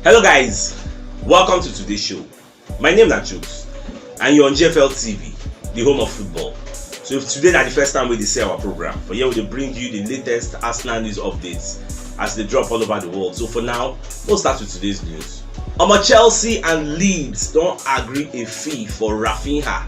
Hello guys, welcome to today's show. My name is CHUKS and you're on GFL TV, the home of football. So if today is the first time we see our program, but here we bring you the latest Arsenal news updates as they drop all over the world. So for now, we'll start with today's news. Chelsea and Leeds don't agree a fee for Raphinha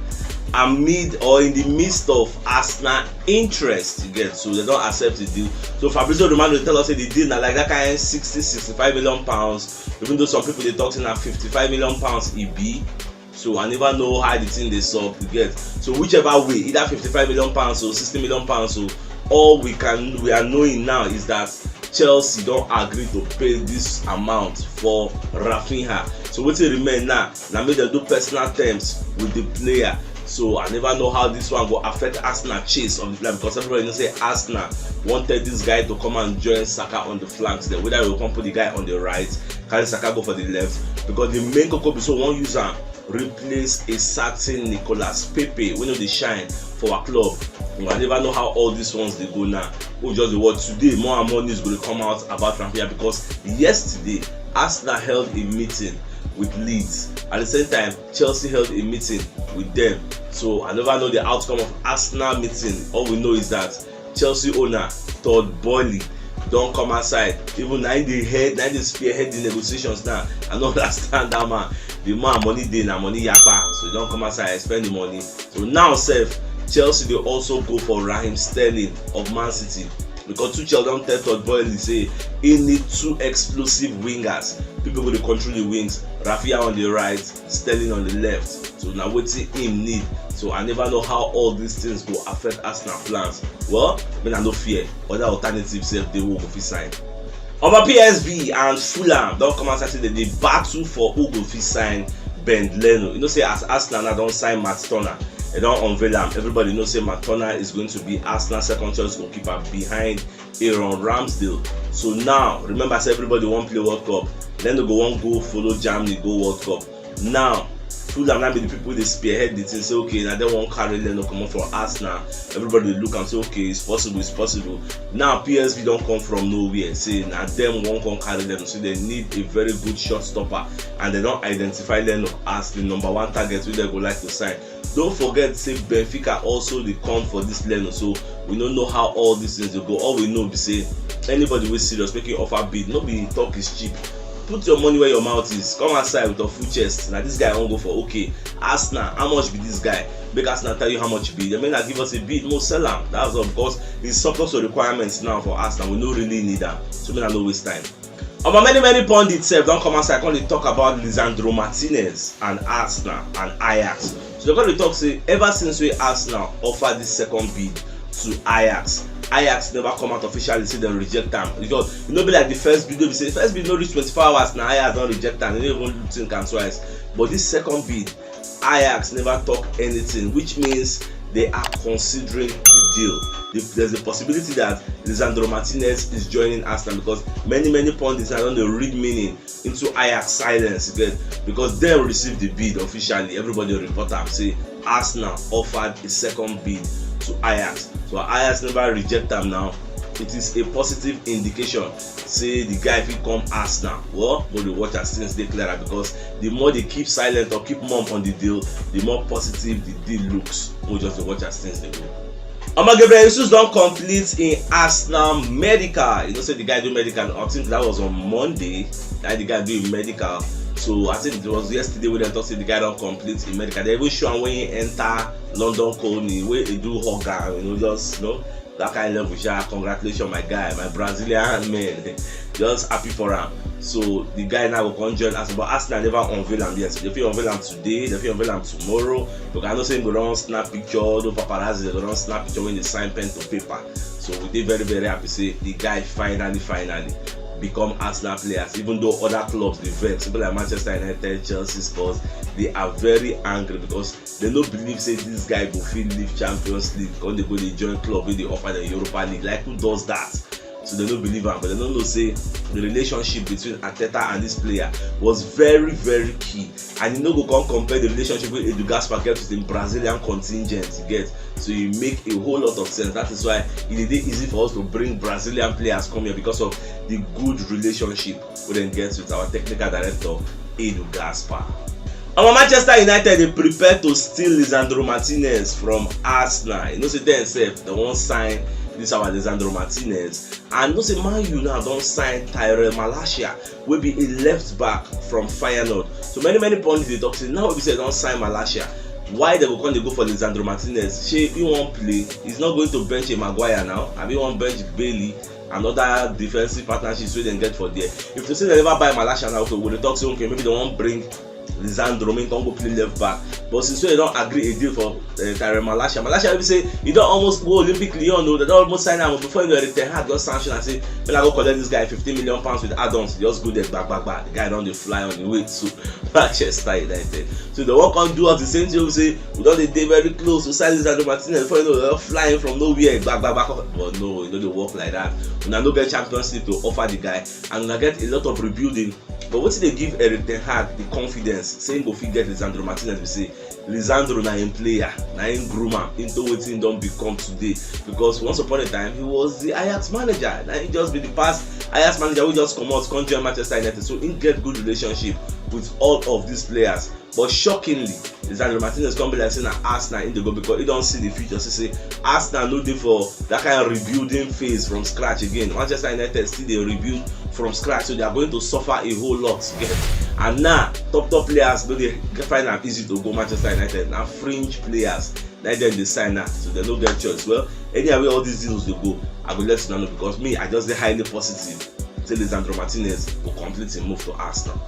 amid or in the midst of Arsenal interest to get, so they don't accept the deal. So Fabrizio Romano tell us that the deal now like that kind of 60-65 million pounds, even though some people they talking at 55 million pounds EB. So I never know how the thing they solve to get. So whichever way, either 55 million pounds or 60 million pounds, so all we are knowing now is that Chelsea don't agree to pay this amount for Raphinha. So what it remain now make them do personal terms with the player. So I never know how this one will affect Arsenal chase on the flank, because everybody knows say Arsenal wanted this guy to come and join Saka on the flanks there. Whether we will come put the guy on the right, carry Saka go for the left, because the main coco so one user replace a certain Nicolas Pepe when they shine for our club. I never know how all these ones they go now. We just the word today more and more news going to come out about Raphinha, because yesterday Arsenal held a meeting with Leeds. At the same time, Chelsea held a meeting with them. So I never know the outcome of Arsenal meeting. All we know is that Chelsea owner Todd Boehly don't come outside. Even now they spearhead the negotiations now. I don't understand that man. The man money day now money yapa. So he don't come outside and spend the money. So now Chelsea they also go for Raheem Sterling of Man City, because Tuchel don't tell Todd Boehly say he need two explosive wingers. People go to control the wings. Raphinha on the right, Sterling on the left. So now waiting him need. So I never know how all these things will affect Arsenal plans. Well, I no fear. Other alternatives if they will go for sign. Over PSV and Fulham don't come out and say that they battle for who go fit sign Ben Leno. You know say as Arsenal now don't sign Matt Turner. They don't unveil him. Everybody knows say Matt Turner is going to be Arsenal's second choice goalkeeper behind Aaron Ramsdale. So now remember say everybody won't play World Cup. Then they go one go follow Germany go World Cup. Now Fulham now be the people they spearhead the thing, say okay now they won't carry Leno come up from Arsenal. Everybody look and say okay it's possible. Now PSV don't come from nowhere, say now them won't come carry them, so they need a very good shot stopper, and they don't identify Leno as the number one target which they go like to sign. Don't forget say Benfica also they come for this Leno, so we don't know how all these things will go. All we know be say anybody with serious making offer bid, no be talk is cheap. Put your money where your mouth is. Come outside with a full chest. Now this guy won't go for okay. Arsenal, how much be this guy? Make Arsenal tell you how much be. They may not give us a bid, no sell him. That's all, because it's surplus of requirements now for Arsenal. We don't really need that. So we don't waste time. Many pundits don't come outside. When they talk about Lisandro Martinez and Arsenal and Ajax. So they're going to talk say ever since we Arsenal offered this second bid to Ajax never come out officially say them reject them, because you know be like the first bid, they say first bid no reach 24 hours now Ajax don't reject them, they don't even think and twice. But this second bid Ajax never talk anything, which means they are considering the deal. There's a possibility that Lisandro Martinez is joining Arsenal, because many pundits are on the read meaning into Ajax silence again, because they received the bid officially. Everybody report them say Arsenal offered a second bid to Ajax. So Ajax never reject them now. It is a positive indication. Say the guy if he come Arsenal, well, go to watch as things they clearer, because the more they keep silent or keep mum on the deal, the more positive the deal looks. We'll just watch as things they go. Gabriel don't complete in Arsenal medical. You know, say the guy do medical. I think that was on Monday that the guy do medical. So I think it was yesterday when they talked the guy don't complete in medical. They even show him when he enter London Colney, where he do hugger, just that kind of level. Congratulations, my guy, my Brazilian man. Just happy for him. So the guy now will come join us, but Arsenal never unveil him yet. They will unveil him today, they will unveil him tomorrow. Because I know saying go down snap picture, no paparazzi, they go down snap picture when they sign pen to paper. So we did very happy say the guy finally become Arsenal players, even though other clubs they vex, people like Manchester United, Chelsea, Spurs, they are very angry because they don't believe say this guy go fit leave Champions League because they go they join club where they offer the Europa League. Like who does that? so they don't believe am, but they don't know say the relationship between Arteta and this player was very very key, and you no go come compare the relationship wey Edu Gaspar get with the Brazilian contingent, you get, so e make a whole lot of sense. That is why e dey easy for us to bring Brazilian players come here because of the good relationship we dem get with our technical director Edu Gaspar. Our Manchester United dey prepare to steal Lisandro Martinez from Arsenal. You know say dem sef dem wan sign this our Lisandro Martinez, and you know say Man U now don sign Tyrell Malacia wey be a left back from Feyenoord. So many pundits dey talk say now wey be say don sign Malacia, why they go come dey go for Lisandro Martinez? Shey he wan play? He's not going to bench a Maguire now, abi he wan bench Bailey and other defensive partnerships wey dem get for there. If to say they never buy Malacia now, so we dey talk say okay maybe they wan bring Lisandro make come go play left back, but since they don't agree a deal for Tyrell Malacia will say he don't almost go Olympic Lyon, they don't almost sign him before you know the Ten Hag just sanction and say when I go collect this guy 15 million pounds with add-ons, just go there back. The guy don't dey fly on the way to Manchester United. So they won't come do us the same thing. We say we don't dey very close to sign Lisandro Martinez before you know they're flying from nowhere back. But no, you know they work like that. When I don't get Champions League to offer the guy, and when I get a lot of rebuilding. But what they give Eric Ten Hag the confidence saying go fit get Lisandro Martinez, we say Lisandro na him player, na him groom am into wetin don become today, because once upon a time he was the Ajax manager, na him just be the past Ajax manager wey just comot come join Manchester United, so him get good relationship with all of these players. But shockingly, Lisandro Martinez come be like say na Arsenal in the go, because he don see the future. So say Arsenal no dey for that kind of rebuilding phase from scratch again. Manchester United still dey rebuild from scratch, so they are going to suffer a whole lot again. And now top players no dey find am easy to go Manchester United. Now fringe players na dem dey sign now, so they no get choice. Well, anyway all these deals dey go, I go let you know, because me I just dey highly positive say Lisandro Martinez go complete him move to Arsenal.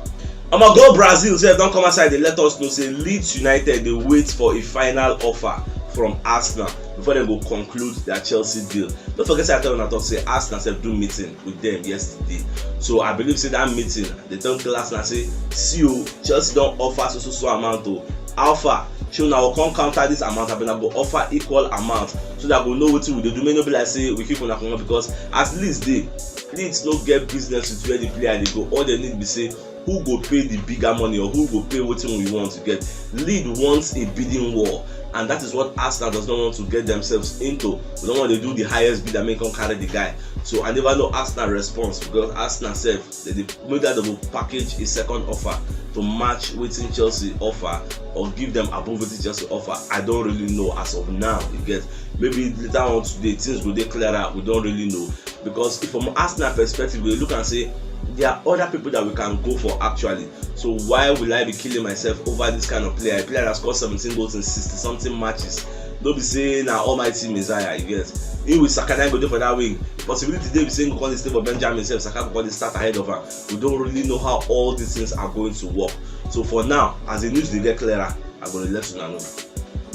I'ma go Brazil sef don come outside dey let us know say Leeds United dey wait for a final offer from Arsenal before dem go conclude their Chelsea deal. Don't forget say I tell una talk say Arsenal sef do meeting with them yesterday. So I believe say that meeting they don tell Arsenal say see o, Chelsea don offer so amount o. Alpha shey una go come counter this amount, abena go offer equal amount so that we go know wetin we dey do. May no be like say we keep una comot, because as Leeds no get business with where the player dey go. All they need be say who go pay the bigger money or who go pay wetin we want to get. Leeds wants a bidding war, and that is what Arsenal does not want to get themselves into. We don't want to do the highest bid that may come carry the guy. So I never know Arsenal response, because Arsenal self maybe they will package a second offer to match wetin Chelsea offer or give them above wetin Chelsea offer. I don't really know as of now. You get, maybe later on today things will dey clearer. We don't really know, because if from Arsenal perspective we look and say there are other people that we can go for actually. So why will I be killing myself over this kind of player? A player that scored 17 goals in 60 something matches. Don't be saying na almighty Messiah, you get. He with Saka go there for that wing. The possibility they be saying go call the stay for Benjamin himself, Saka go call the start ahead of him. We don't really know how all these things are going to work. So for now, as the news they get clearer, I'm going to let you know.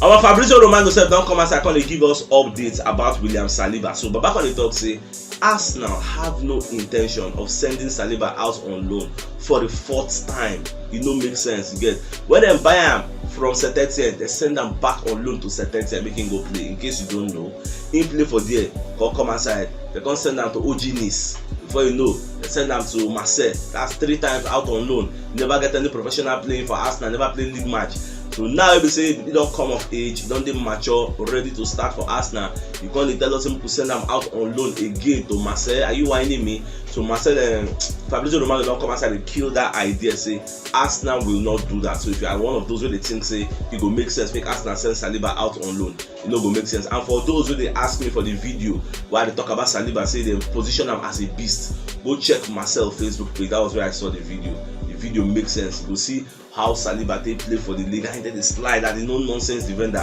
Our Fabrizio Romano said don't come outside and give us updates about William Saliba. So Baba on the talk say Arsenal have no intention of sending Saliba out on loan for the fourth time. It no make sense. You get, when they buy him from Saint-Etienne, they send them back on loan to Saint-Etienne, make him go play. In case you don't know, he play for there, come outside. They can't send them to OG Nice. Before you know, they send them to Marseille. That's 3 times out on loan. Never get any professional playing for Arsenal. Never play league match. So now you be saying you don't come of age, you don't dey mature, ready to start for Arsenal. You can't tell us to send them out on loan again to Marseille. Are you whining me? So Marseille, Fabrizio Romano don't come outside and kill that idea. Say Arsenal will not do that. So if you are one of those where they think say it go make sense, make Arsenal send Saliba out on loan, it no go make sense. And for those who they ask me for the video why they talk about Saliba, say they position him as a beast, go check Marcel Facebook page. That was where I saw the video. The video makes sense. You go see how Saliba they play for the league, and then they slide at the no nonsense defender.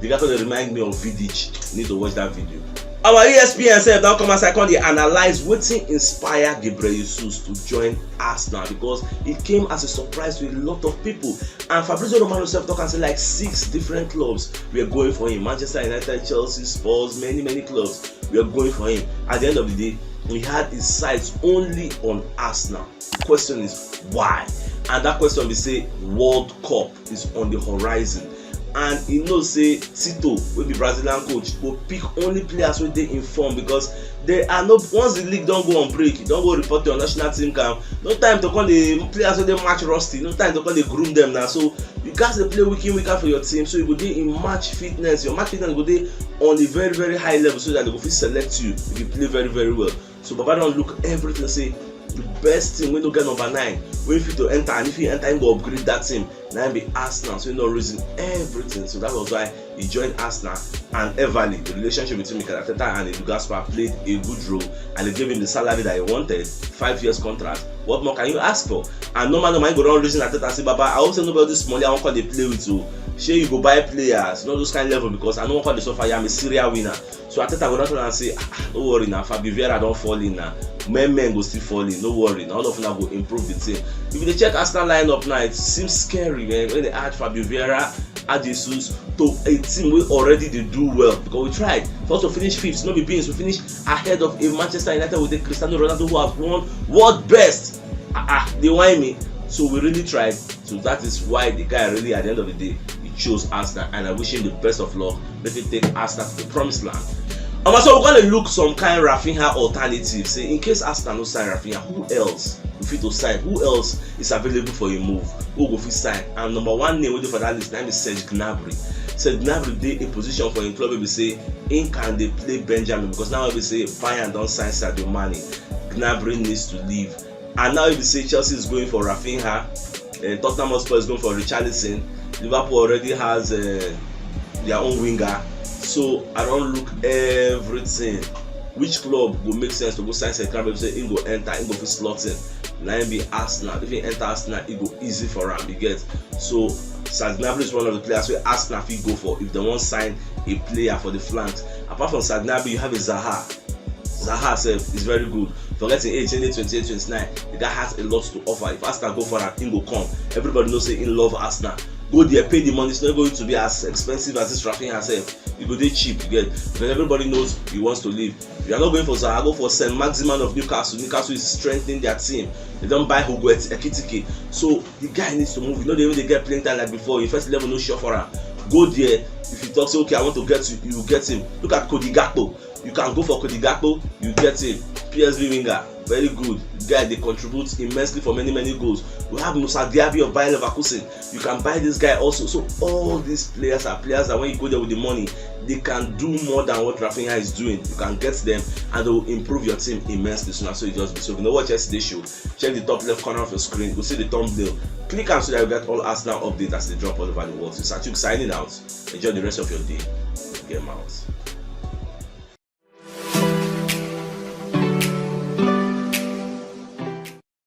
The guy they remind me of Vidic. You need to watch that video. Our ESPN said now come outside and they analyze wetin inspire Gabriel Jesus to join Arsenal, because it came as a surprise to a lot of people. And Fabrizio Romano self talk and say like 6 different clubs we are going for him. Manchester United, Chelsea, Spurs, many clubs we are going for him. At the end of the day, we had his sights only on Arsenal. The question is why? And that question we say World Cup is on the horizon. and he knows say Tito wey be Brazilian coach go pick only players wey dey in form, because there are no, once the league don go on break, you don go report to your national team camp, no time to call the players wey dey match rusty, no time to call dey groom them na. So you gats dey play week in week out for your team, so you go dey in match fitness. Your match fitness go dey on a very very high level, so that they go fit select you if you play very very well. So Baba don look everything, say the best team wey no get number 9 wey fit to enter, and if he enter, he go upgrade that team. Na be Arsenal, so he no reason everything. So that was why he joined Arsenal, and everly the relationship between Mikel Arteta and Edu Gaspar played a good role, and they gave him the salary that he wanted, 5 years contract. What more can you ask for? And normal you go down reason Arteta say, Baba, I also know about this money I want to play with you. Shey you go buy players, not those kind of level, because I know what they suffer. I'm a serial winner. So Arteta go down and say, don't worry now, Fabio Vieira don't fall in now. Men go still fall in, no worry. Now all of them go improve the team. If you check Arsenal lineup now, it seems scary, man. When they add Fabio Vieira, add Jesus to a team we already they do well, because we tried first to finish 5th, not be beans. We finish ahead of a Manchester United with the Cristiano Ronaldo who have won world best. They whine me. So we really tried. So that is why the guy really, at the end of the day, he chose Arsenal, and I wish him the best of luck. Let him take Arsenal to the promised land. So we're gonna look some kind of Raphinha alternative. Say in case Arsenal no sign Raphinha, who else we fit to sign? Who else is available for a move? Who go fit sign? And number 1 name waiting for that list, name is Serge Gnabry. Serge Gnabry dey a position for him club where we say in can they play Benjamin, because now we say Bayern don't sign Sadio Mane. Gnabry needs to leave. And now if you say Chelsea is going for Raphinha, Tottenham Hotspur is going for Richarlison, Liverpool already has their own winger. So I don't look everything. Which club will make sense to go sign Serge Gnabry? Say he go enter, he go fit slot in. Now be Arsenal. If he enter Arsenal, it go easy for him. You get? So Serge Gnabry is one of the players where Arsenal fit go for if they want sign a player for the flanks. Apart from Serge Gnabry, you have a Zaha. Zaha is very good. Forgetting age, 28, 29. The guy has a lot to offer. If Arsenal go for that, he go come. Everybody knows say he love Arsenal. Go there, pay the money. It's not going to be as expensive as this Raphinha herself. You go there cheap, you get. Because everybody knows he wants to leave. If you are not going for Zaha, go for St. Maximin of Newcastle. Newcastle is strengthening their team. They don't buy Hugo Ekitike. So the guy needs to move. You know they even get playing time like before. In first level, no sure for him. Go there. If he talks, okay, I want to get you, you get him. Look at Cody Gakpo. You can go for Cody Gakpo, you get him. PSV winger, very good. The guy, they contribute immensely for many goals. We have Moussa Diaby of Bayer Leverkusen. You can buy this guy also. So all these players are players that when you go there with the money, they can do more than what Raphinha is doing. You can get them and they will improve your team immensely. So you just be so. If you know what yesterday's show, check the top left corner of your screen. You'll see the thumbnail. Click on so that you get all Arsenal updates as they drop all over the world. So CHUKS signing out. Enjoy the rest of your day. Get them out.